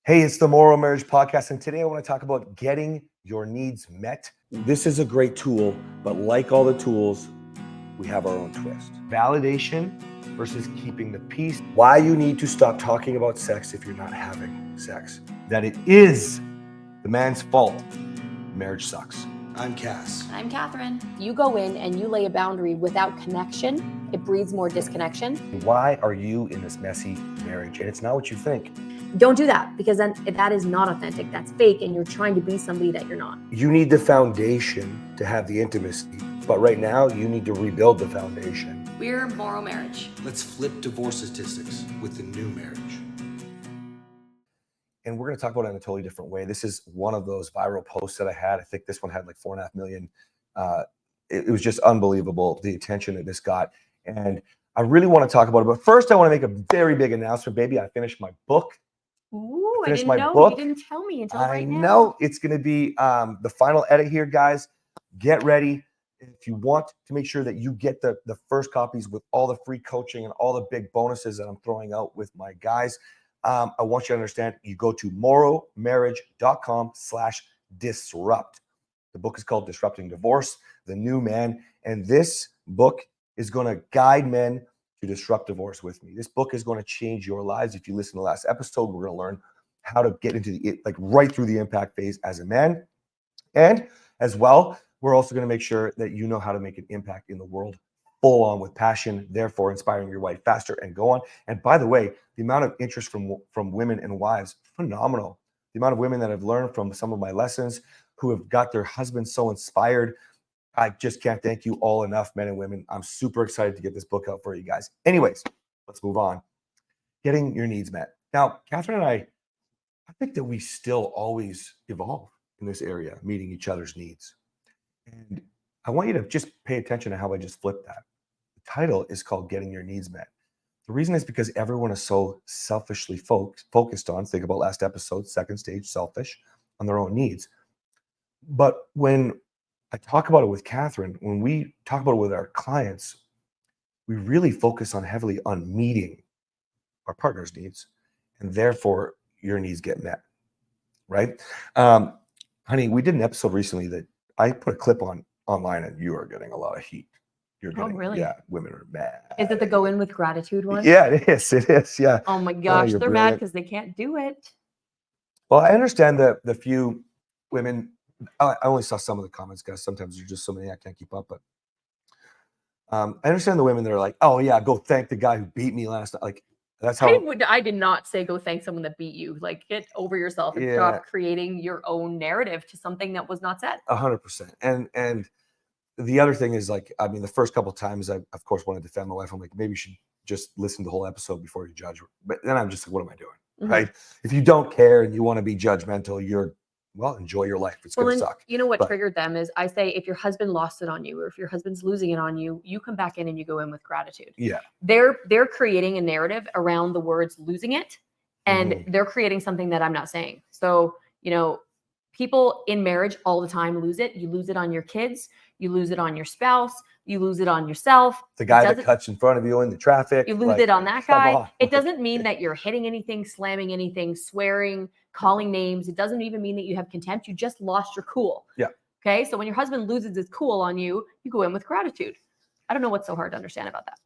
Hey, it's the MorrowMarriage podcast, and today I want to talk about getting your needs met. This is a great tool, but like all the tools, we have our own twist. Validation versus keeping the peace. Why you need to stop talking about sex if you're not having sex. That it is the man's fault. Marriage sucks. I'm Cass. I'm Kathryn. You go in and you lay a boundary without connection, it breeds more disconnection. Why are you in this messy marriage? And it's not what you think. Don't do that, because then that is not authentic. That's fake, and you're trying to be somebody that you're not. You need the foundation to have the intimacy, but right now you need to rebuild the foundation. We're MorrowMarriage. Let's flip divorce statistics with the new marriage. And we're going to talk about it in a totally different way. This is one of those viral posts that I had. I think this one had like 4.5 million. It was just unbelievable, the attention that this got. And I really want to talk about it. But first, I want to make a very big announcement, baby. I finished my book. Ooh, I Finished didn't my know. book. You didn't tell me until I right now. know it's going to be the final edit here, guys. Get ready. If you want to make sure that you get the first copies with all the free coaching and all the big bonuses that I'm throwing out with my guys, I want you to understand, you go to morrowmarriage.com/disrupt. The book is called Disrupting Divorce, The New Man. And this book is going to guide men to disrupt divorce with me. This book is going to change your lives. If you listen to the last episode, we're going to learn how to get into right through the impact phase as a man. And as well, we're also going to make sure that you know how to make an impact in the world full on with passion, therefore inspiring your wife faster, and go on. And by the way, the amount of interest from women and wives, phenomenal. The amount of women that have learned from some of my lessons, who have got their husbands so inspired. I just can't thank you all enough, men and women. I'm super excited to get this book out for you guys. Anyways, let's move on. Getting your needs met. Now, Kathryn and I think that we still always evolve in this area, meeting each other's needs. And I want you to just pay attention to how I just flipped that. The title is called Getting Your Needs Met. The reason is because everyone is so selfishly focused on, think about last episode, second stage, selfish, on their own needs. But when I talk about it with Kathryn, when we talk about it with our clients, we really focus heavily on meeting our partner's needs, and therefore your needs get met, right? Honey, we did an episode recently that I put a clip online, and you are getting a lot of heat. You're getting, really? Yeah, women are mad. Is it the go in with gratitude one? Yeah, it is. It is. Yeah. Oh my gosh, you're they're mad brilliant. because they can't do it. Well, I understand the few women. I only saw some of the comments, guys. Sometimes there's just so many I can't keep up. But I understand the women that are like, "Oh yeah, go thank the guy who beat me last night." Like that's how. I did not say go thank someone that beat you. Like, get over yourself and stop creating your own narrative to something that was not said. 100%. And the other thing is, like, I mean, the first couple of times I, of course, want to defend my wife. I'm like, maybe you should just listen to the whole episode before you judge her. But then I'm just like, what am I doing? Mm-hmm. Right? If you don't care and you want to be judgmental, enjoy your life. It's going to suck. You know what triggered them is, I say, if your husband lost it on you, or if your husband's losing it on you, you come back in and you go in with gratitude. Yeah. They're creating a narrative around the words losing it, and they're creating something that I'm not saying. So, people in marriage all the time lose it. You lose it on your kids. You lose it on your spouse. You lose it on yourself. The guy that cuts in front of you in the traffic. You lose it on that guy. It Okay. doesn't mean that you're hitting anything, slamming anything, swearing, calling names. It doesn't even mean that you have contempt. You just lost your cool. Yeah. Okay. So when your husband loses his cool on you, you go in with gratitude. I don't know what's so hard to understand about that.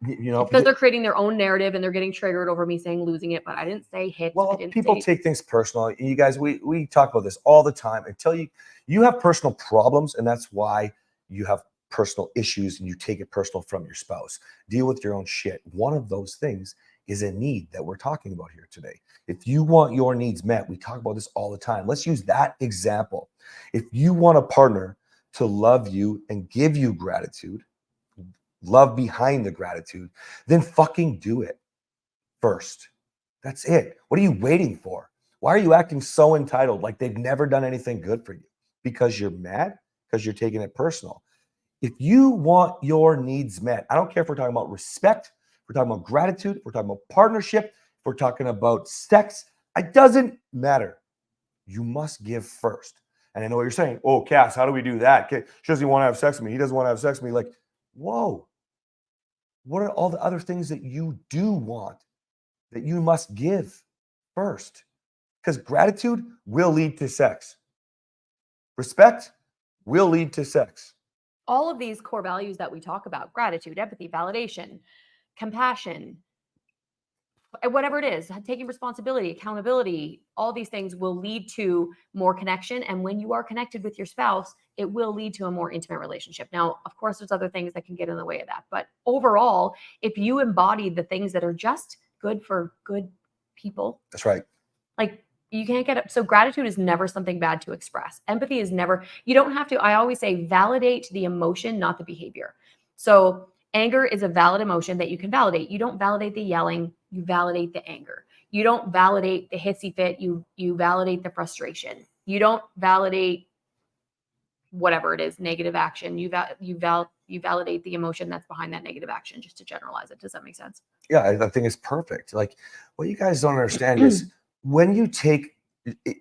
Because they're creating their own narrative and they're getting triggered over me saying losing it, but I didn't say hit. Well, people take things personal. You guys, we talk about this all the time until you have personal problems, and that's why you have personal issues and you take it personal from your spouse. Deal with your own shit. One of those things is a need that we're talking about here today. If you want your needs met, we talk about this all the time. Let's use that example. If you want a partner to love you and give you gratitude, love behind the gratitude, then fucking do it first. That's it. What are you waiting for? Why are you acting so entitled, like they've never done anything good for you? Because you're mad? Because you're taking it personal. If you want your needs met, I don't care if we're talking about respect, if we're talking about gratitude, if we're talking about partnership, if we're talking about sex, it doesn't matter. You must give first. And I know what you're saying. Oh, Cass, how do we do that? She doesn't want to have sex with me. He doesn't want to have sex with me. Like, whoa. What are all the other things that you do want that you must give first? Because gratitude will lead to sex. Respect will lead to sex. All of these core values that we talk about, gratitude, empathy, validation, compassion, whatever it is, taking responsibility, accountability, all these things will lead to more connection. And when you are connected with your spouse, it will lead to a more intimate relationship. Now, of course, there's other things that can get in the way of that. But overall, if you embody the things that are just good for good people, That's right. like you can't get up. So gratitude is never something bad to express. Empathy is never, you don't have to, I always say validate the emotion, not the behavior. So anger is a valid emotion that you can validate. You don't validate the yelling, you validate the anger. You don't validate the hissy fit, you validate the frustration. You don't validate whatever it is, negative action. You validate the emotion that's behind that negative action, just to generalize it. Does that make sense? Yeah, I think it's perfect. Like, what you guys don't understand is when you take,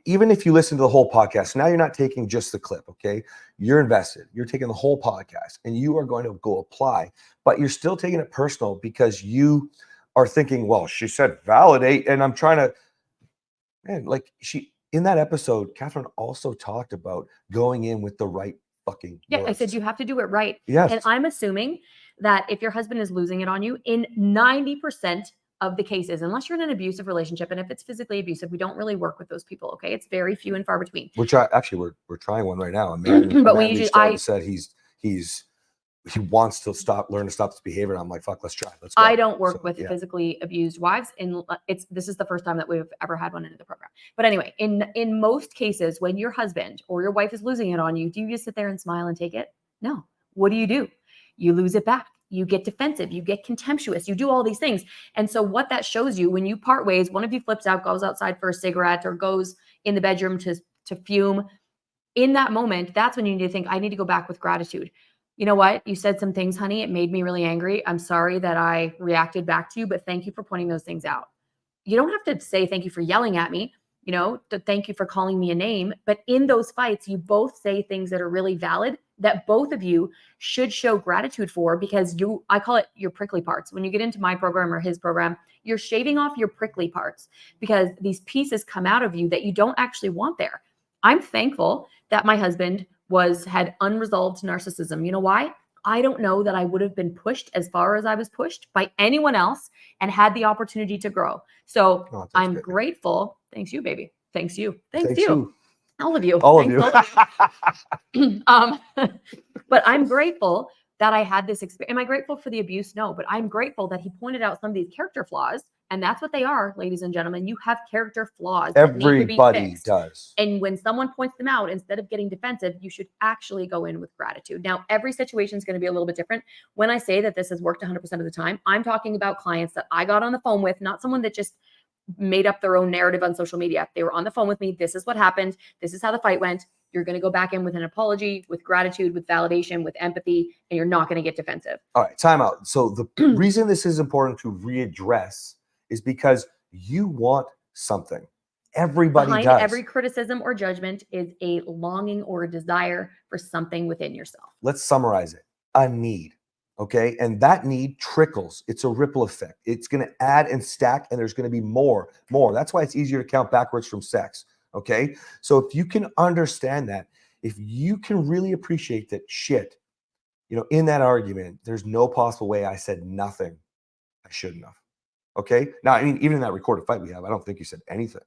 even if you listen to the whole podcast, now you're not taking just the clip, okay? You're invested. You're taking the whole podcast and you are going to go apply, but you're still taking it personal because you are thinking, well, she said validate, and I'm trying to, man, like in that episode, Kathryn also talked about going in with the right fucking Yeah, I said words. you have to do it right. Yes. And I'm assuming that if your husband is losing it on you, in 90% of the cases, unless you're in an abusive relationship, and if it's physically abusive, we don't really work with those people, okay? It's very few and far between. Which actually we're trying one right now. A man, But a we man usually, reached out and said he wants to learn to stop this behavior. And I'm like, fuck, let's try. Let's go. I don't work So, with yeah. physically abused wives, and this is the first time that we've ever had one into the program. But anyway, in most cases, when your husband or your wife is losing it on you, do you just sit there and smile and take it? No. What do? You lose it back. You get defensive. You get contemptuous. You do all these things. And so what that shows you, when you part ways, one of you flips out, goes outside for a cigarette, or goes in the bedroom to fume. In that moment, that's when you need to think, I need to go back with gratitude. You know what? You said some things, honey. It made me really angry. I'm sorry that I reacted back to you, but thank you for pointing those things out. You don't have to say thank you for yelling at me, thank you for calling me a name. But in those fights, you both say things that are really valid that both of you should show gratitude for, because I call it your prickly parts. When you get into my program or his program, you're shaving off your prickly parts because these pieces come out of you that you don't actually want there. I'm thankful that my husband had unresolved narcissism. You know why? I don't know that I would have been pushed as far as I was pushed by anyone else and had the opportunity to grow. So I'm grateful. Thanks you, baby. Thanks you. Thanks you. All of you. All Thanks of you. But I'm grateful that I had this experience. Am I grateful for the abuse? No, but I'm grateful that he pointed out some of these character flaws. And that's what they are, ladies and gentlemen. You have character flaws. Everybody does. And when someone points them out, instead of getting defensive, you should actually go in with gratitude. Now, every situation is going to be a little bit different. When I say that this has worked 100% of the time, I'm talking about clients that I got on the phone with, not someone that just made up their own narrative on social media. They were on the phone with me. This is what happened. This is how the fight went. You're going to go back in with an apology, with gratitude, with validation, with empathy, and you're not going to get defensive. All right, time out. So the reason this is important to readdress is because you want something. Everybody Behind does. every criticism or judgment is a longing or a desire for something within yourself. Let's summarize it. A need. Okay. And that need trickles. It's a ripple effect. It's going to add and stack, and there's going to be more. That's why it's easier to count backwards from sex. Okay. So if you can understand that, if you can really appreciate that shit, in that argument, there's no possible way I said nothing I shouldn't have. Okay. Now, I mean, even in that recorded fight we have, I don't think you said anything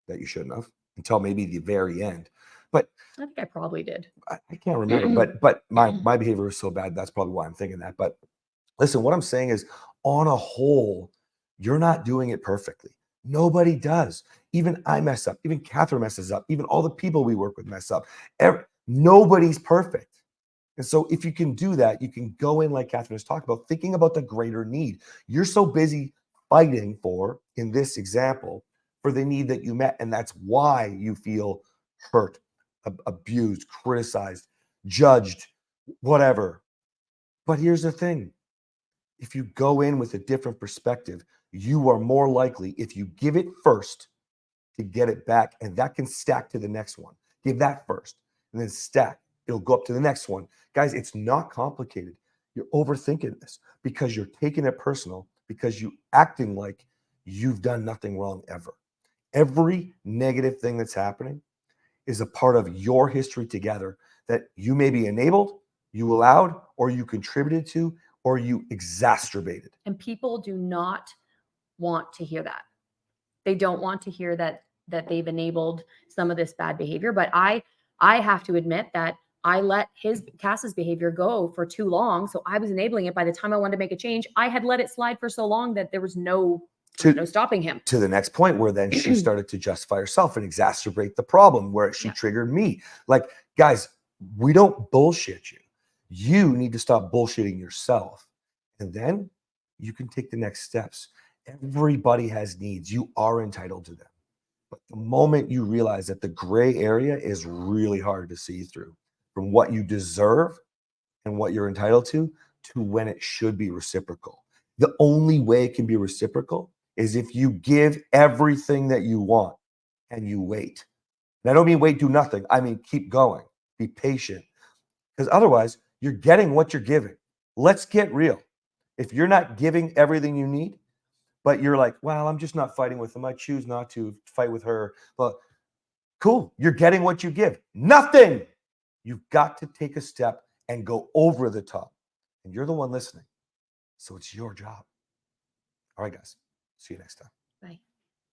that you shouldn't have until maybe the very end. But I think I probably did. I can't remember, but my behavior was so bad. That's probably why I'm thinking that. But listen, what I'm saying is, on a whole, you're not doing it perfectly. Nobody does. Even I mess up. Even Kathryn messes up. Even all the people we work with mess up. Nobody's perfect. And so if you can do that, you can go in, like Kathryn has talked about, thinking about the greater need. You're so busy fighting for, in this example, for the need that you met. And that's why you feel hurt, abused, criticized, judged, whatever. But here's the thing. If you go in with a different perspective, you are more likely, if you give it first, to get it back. And that can stack to the next one. Give that first and then stack. It'll go up to the next one. Guys, it's not complicated. You're overthinking this because you're taking it personal, because you're acting like you've done nothing wrong ever. Every negative thing that's happening is a part of your history together that you maybe enabled, you allowed, or you contributed to, or you exacerbated. And people do not want to hear that. They don't want to hear that they've enabled some of this bad behavior. But I have to admit that I let Cass's behavior go for too long. So I was enabling it. By the time I wanted to make a change, I had let it slide for so long that there was no stopping him. To the next point where then she started to justify herself and exacerbate the problem where she Yeah. triggered me. Like, guys, we don't bullshit you. You need to stop bullshitting yourself. And then you can take the next steps. Everybody has needs. You are entitled to them. But the moment you realize that the gray area is really hard to see through, from what you deserve and what you're entitled to when it should be reciprocal. The only way it can be reciprocal is if you give everything that you want and you wait. And I don't mean wait, do nothing. I mean, keep going, be patient. Because otherwise, you're getting what you're giving. Let's get real. If you're not giving everything you need, but you're like, well, I'm just not fighting with them. I choose not to fight with her. But cool, you're getting what you give. Nothing. You've got to take a step and go over the top. And you're the one listening. So it's your job. All right, guys. See you next time. Bye.